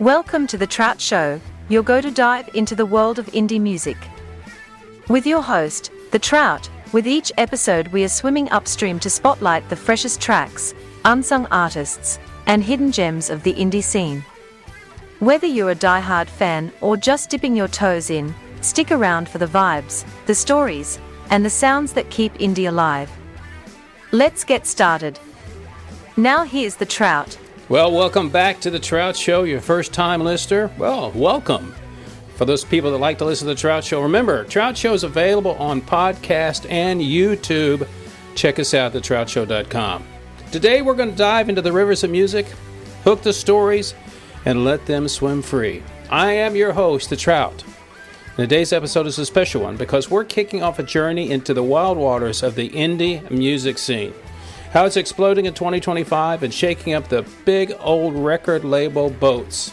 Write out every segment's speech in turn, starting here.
Welcome to the Trout Show, your go-to dive into the world of indie music. With your host, the Trout, with each episode we are swimming upstream to spotlight the freshest tracks, unsung artists, and hidden gems of the indie scene. Whether you're a die-hard fan or just dipping your toes in, stick around for the vibes, the stories, and the sounds that keep indie alive. Let's get started. Now here's the Trout. Well, welcome back to the Trout Show. Your first-time listener, well, welcome. For those people that like to listen to the Trout Show, remember, Trout Show is available on podcast and YouTube. Check us out at TheTroutShow.com. Today, we're going to dive into the rivers of music, hook the stories, and let them swim free. I am your host, the Trout. And today's episode is a special one because we're kicking off a journey into the wild waters of the indie music scene. How it's exploding in 2025 and shaking up the big old record label boats.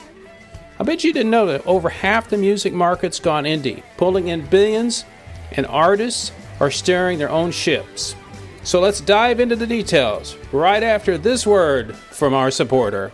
I bet you didn't know that over half the music market's gone indie, pulling in billions, and artists are steering their own ships. So let's dive into the details right after this word from our supporter.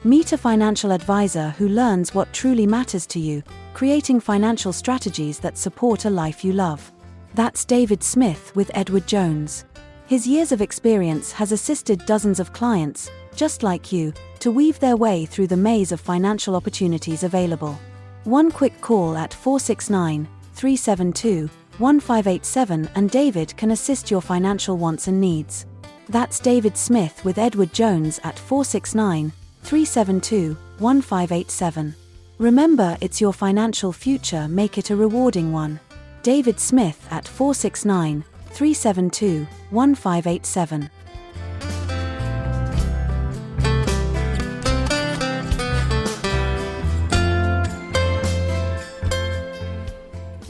Meet a financial advisor who learns what truly matters to you, creating financial strategies that support a life you love. That's David Smith with Edward Jones. His years of experience has assisted dozens of clients, just like you, to weave their way through the maze of financial opportunities available. One quick call at 469-372-1587 and David can assist your financial wants and needs. That's David Smith with Edward Jones at 469-372-1587. Remember, it's your financial future, make it a rewarding one. David Smith at 469-372-1587.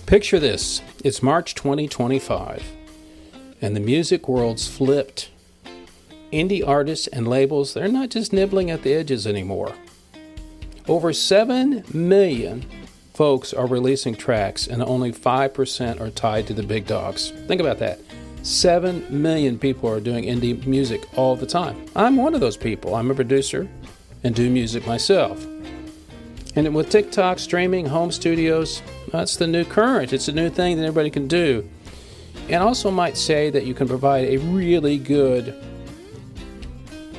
Picture this. It's March 2025, and the music world's flipped. Indie artists and labels, they're not just nibbling at the edges anymore. Over 7 million folks are releasing tracks, and only 5% are tied to the big dogs. Think about that. 7 million people are doing indie music all the time. I'm one of those people. I'm a producer and do music myself. And with TikTok, streaming, home studios, that's the new current. It's a new thing that everybody can do. And also might say that you can provide a really good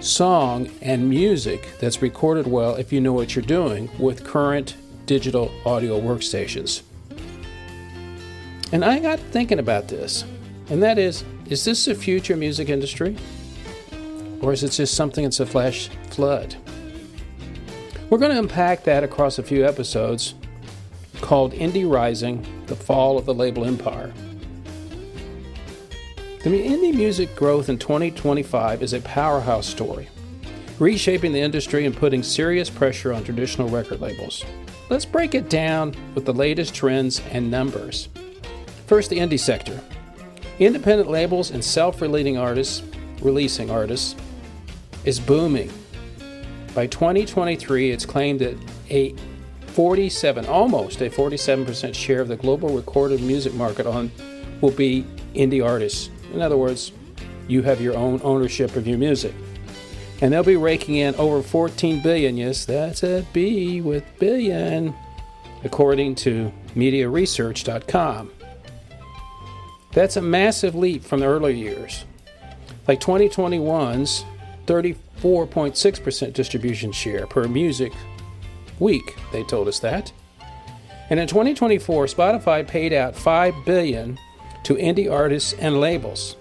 song and music that's recorded well if you know what you're doing with current digital audio workstations. And I got thinking about this, and that is this the future music industry? Or is it just something that's a flash flood? We're going to unpack that across a few episodes called Indie Rising, the Fall of the Label Empire. The indie music growth in 2025 is a powerhouse story, reshaping the industry and putting serious pressure on traditional record labels. Let's break it down with the latest trends and numbers. First, the indie sector. Independent labels and self-releasing artists is booming. By 2023, it's claimed that almost a 47% share of the global recorded music market will be indie artists. In other words, you have your own ownership of your music. And they'll be raking in over 14 billion, yes, that's a B with billion, according to MediaResearch.com. That's a massive leap from the earlier years. Like 2021's 34.6% distribution share per music week, they told us that. And in 2024, Spotify paid out $5 billion to indie artists and labels,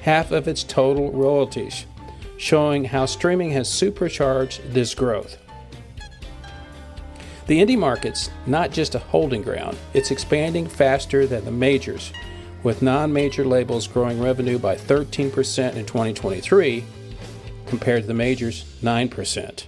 half of its total royalties, showing how streaming has supercharged this growth. The indie market's not just a holding ground, it's expanding faster than the majors, with non-major labels growing revenue by 13% in 2023, compared to the majors' 9%.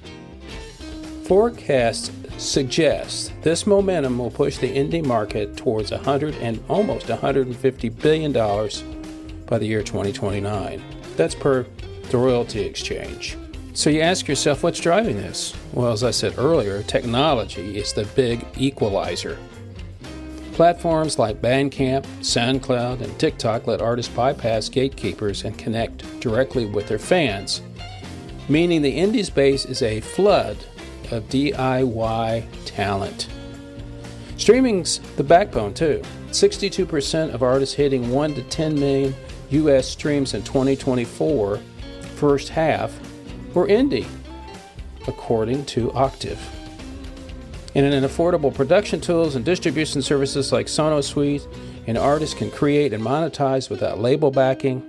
Forecasts suggest this momentum will push the indie market towards almost $150 billion by the year 2029. That's per the royalty exchange. So you ask yourself, what's driving this? Well, as I said earlier, technology is the big equalizer. Platforms like Bandcamp, SoundCloud, and TikTok let artists bypass gatekeepers and connect directly with their fans, meaning the indie space is a flood of DIY talent. Streaming's the backbone, too. 62% of artists hitting 1 to 10 million U.S. streams in 2024 first half were indie, according to Octave. And in affordable production tools and distribution services like Sonos Suite, an artist can create and monetize without label backing.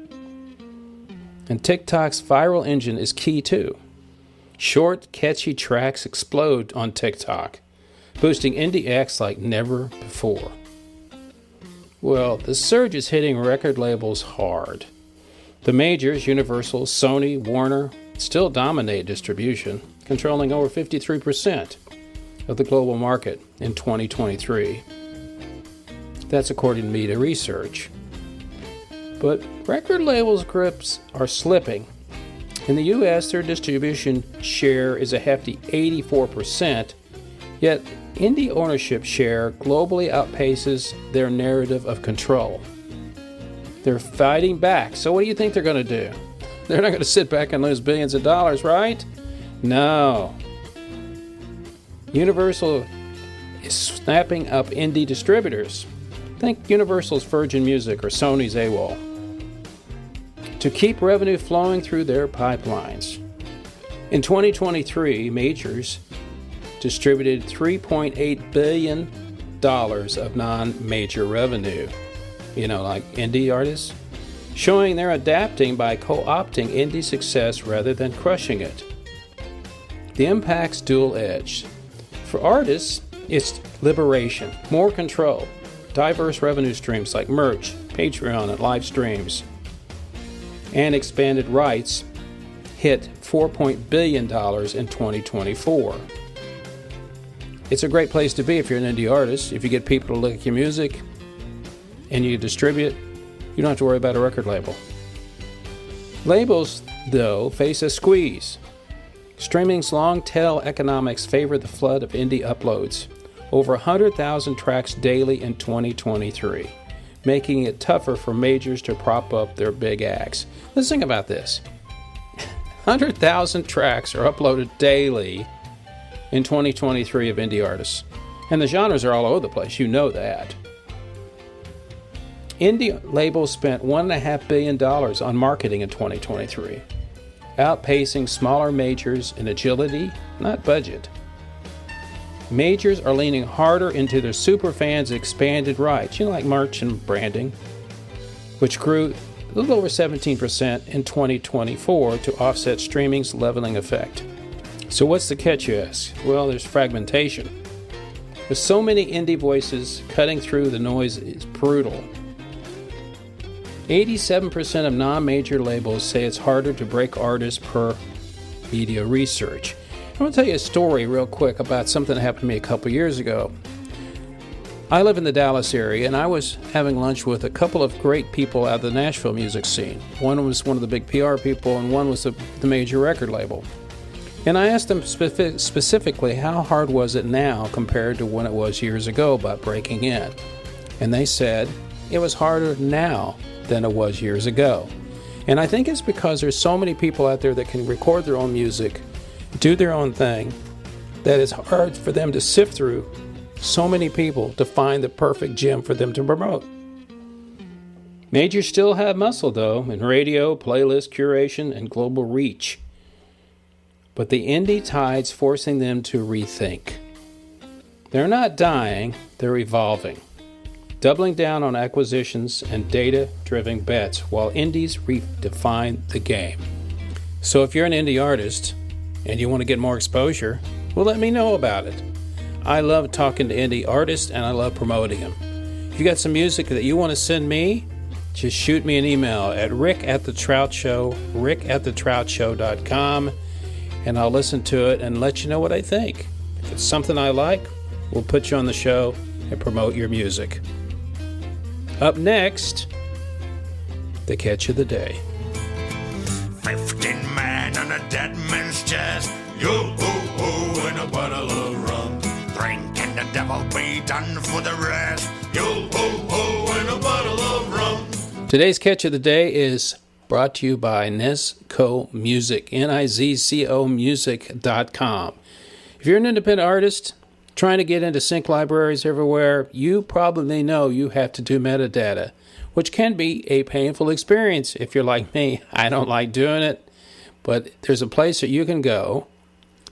And TikTok's viral engine is key too. Short, catchy tracks explode on TikTok, boosting indie acts like never before. Well, the surge is hitting record labels hard. The majors, Universal, Sony, Warner, still dominate distribution, controlling over 53% of the global market in 2023. That's according to Meta Research. But record labels' grips are slipping. In the U.S., their distribution share is a hefty 84%, yet indie ownership share globally outpaces their narrative of control. They're fighting back. So what do you think they're going to do? They're not going to sit back and lose billions of dollars, right? No. Universal is snapping up indie distributors. Think Universal's Virgin Music or Sony's AWOL, to keep revenue flowing through their pipelines. In 2023, majors distributed $3.8 billion of non-major revenue, like indie artists, showing they're adapting by co-opting indie success rather than crushing it. The impact's dual-edged. For artists, it's liberation, more control, diverse revenue streams like merch, Patreon, and live streams, and expanded rights hit $4 billion in 2024. It's a great place to be if you're an indie artist. If you get people to look at your music and you distribute, you don't have to worry about a record label. Labels, though, face a squeeze. Streaming's long-tail economics favor the flood of indie uploads, over 100,000 tracks daily in 2023, making it tougher for majors to prop up their big acts. Let's think about this. 100,000 tracks are uploaded daily in 2023 of indie artists, and the genres are all over the place. You know that. Indie labels spent $1.5 billion on marketing in 2023, outpacing smaller majors in agility, not budget. Majors are leaning harder into their superfans' expanded rights, like merch and branding, which grew a little over 17% in 2024 to offset streaming's leveling effect. So what's the catch, you ask? Well, there's fragmentation. With so many indie voices, cutting through the noise is brutal. 87% of non-major labels say it's harder to break artists per Media Research. I want to tell you a story real quick about something that happened to me a couple years ago. I live in the Dallas area, and I was having lunch with a couple of great people out of the Nashville music scene. One was one of the big PR people, and one was the major record label. And I asked them specifically how hard was it now compared to when it was years ago about breaking in. And they said it was harder now than it was years ago. And I think it's because there's so many people out there that can record their own music, do their own thing, that it's hard for them to sift through so many people to find the perfect gem for them to promote. Majors still have muscle, though, in radio, playlist curation, and global reach. But the indie tide's forcing them to rethink. They're not dying, they're evolving, doubling down on acquisitions and data-driven bets while indies redefine the game. So if you're an indie artist and you want to get more exposure, well, let me know about it. I love talking to indie artists and I love promoting them. If you got some music that you want to send me, just shoot me an email at rick@thetroutshow, rick@thetroutshow.com, and I'll listen to it and let you know what I think. If it's something I like, we'll put you on the show and promote your music. Up next, the catch of the day. 15 men on a dead man's chest. Yo-ho-ho, and a bottle of rum. Drinking the devil be done for the rest. Yo-ho-ho, and a bottle of rum. Today's catch of the day is brought to you by Nizco Music, Nizco Music.com. If you're an independent artist trying to get into sync libraries everywhere, you probably know you have to do metadata, which can be a painful experience. If you're like me, I don't like doing it, but there's a place that you can go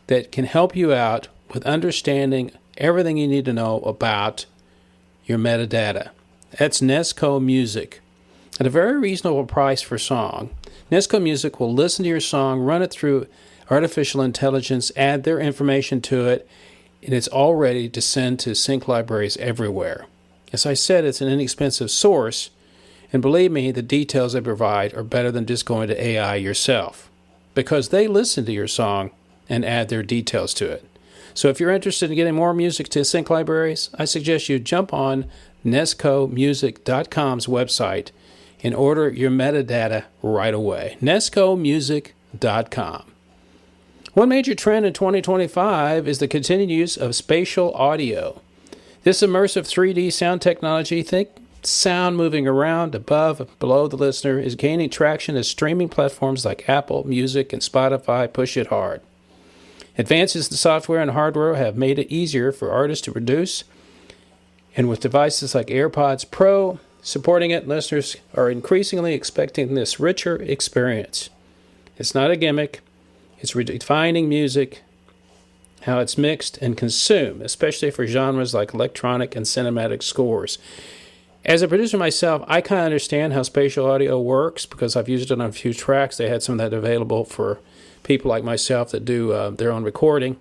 that can help you out with understanding everything you need to know about your metadata. That's Nesco Music. At a very reasonable price per song, Nesco Music will listen to your song, run it through artificial intelligence, add their information to it, and it's all ready to send to sync libraries everywhere. As I said, it's an inexpensive source, and believe me, the details they provide are better than just going to AI yourself, because they listen to your song and add their details to it. So if you're interested in getting more music to sync libraries, I suggest you jump on nescomusic.com's website and order your metadata right away. nescomusic.com. One major trend in 2025 is the continued use of spatial audio. This immersive 3D sound technology, think sound moving around, above, below the listener, is gaining traction as streaming platforms like Apple Music and Spotify push it hard. Advances in software and hardware have made it easier for artists to produce, and with devices like AirPods Pro supporting it, listeners are increasingly expecting this richer experience. It's not a gimmick. It's redefining music, how it's mixed and consumed, especially for genres like electronic and cinematic scores. As a producer myself, I kind of understand how spatial audio works because I've used it on a few tracks. They had some of that available for people like myself that do their own recording.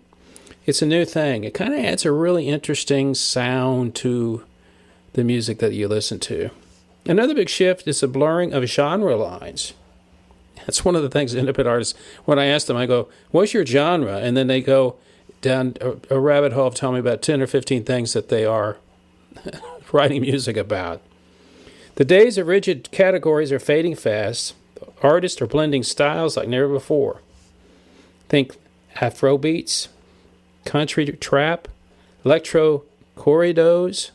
It's a new thing. It kind of adds a really interesting sound to the music that you listen to. Another big shift is the blurring of genre lines. That's one of the things independent artists, when I ask them, I go, what's your genre? And then they go down a rabbit hole of telling me about 10 or 15 things that they are writing music about. The days of rigid categories are fading fast. Artists are blending styles like never before. Think Afro beats, country trap, electro corridos.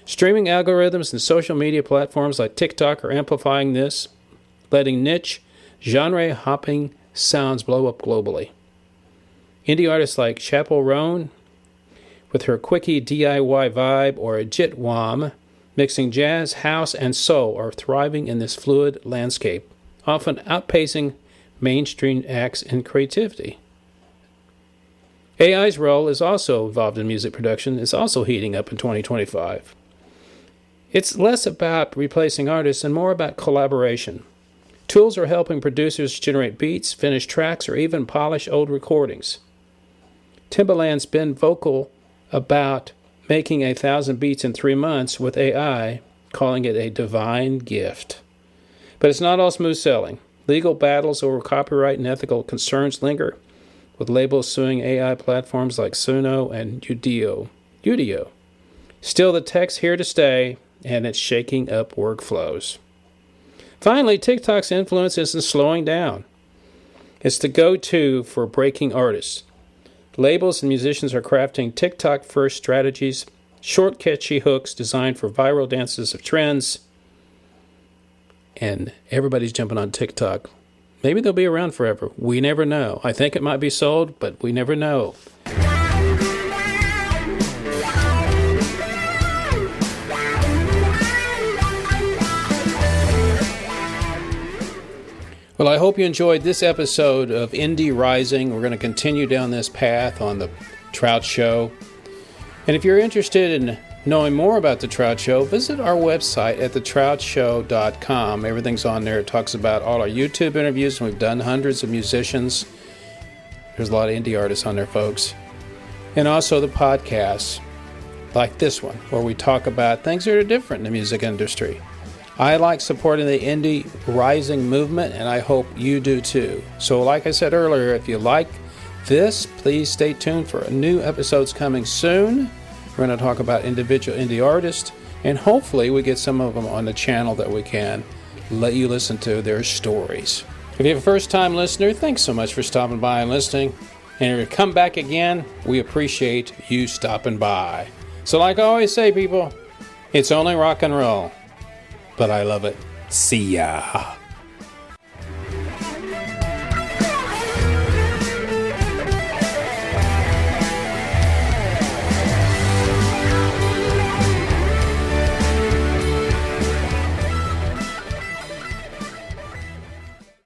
Streaming algorithms and social media platforms like TikTok are amplifying this, letting niche, genre-hopping sounds blow up globally. Indie artists like Chapel Roan, with her quickie DIY vibe, or Jitwam, mixing jazz, house, and soul, are thriving in this fluid landscape, often outpacing mainstream acts in creativity. AI's role is also involved in music production. It's also heating up in 2025. It's less about replacing artists and more about collaboration. Tools are helping producers generate beats, finish tracks, or even polish old recordings. Timbaland's been vocal about making 1,000 beats in 3 months with AI, calling it a divine gift. But it's not all smooth sailing. Legal battles over copyright and ethical concerns linger, with labels suing AI platforms like Suno and Udio. Still, the tech's here to stay, and it's shaking up workflows. Finally, TikTok's influence isn't slowing down. It's the go-to for breaking artists. Labels and musicians are crafting TikTok-first strategies, short, catchy hooks designed for viral dances of trends, and everybody's jumping on TikTok. Maybe they'll be around forever. We never know. I think it might be sold, but we never know. Well, I hope you enjoyed this episode of Indie Rising. We're going to continue down this path on the Trout Show. And if you're interested in knowing more about the Trout Show, visit our website at thetroutshow.com. Everything's on there. It talks about all our YouTube interviews, and we've done hundreds of musicians. There's a lot of indie artists on there, folks. And also the podcasts, like this one, where we talk about things that are different in the music industry. I like supporting the indie rising movement, and I hope you do too. So like I said earlier, if you like this, please stay tuned for new episodes coming soon. We're going to talk about individual indie artists, and hopefully we get some of them on the channel that we can let you listen to their stories. If you're a first-time listener, thanks so much for stopping by and listening. And if you come back again, we appreciate you stopping by. So like I always say, people, it's only rock and roll. But I love it. See ya.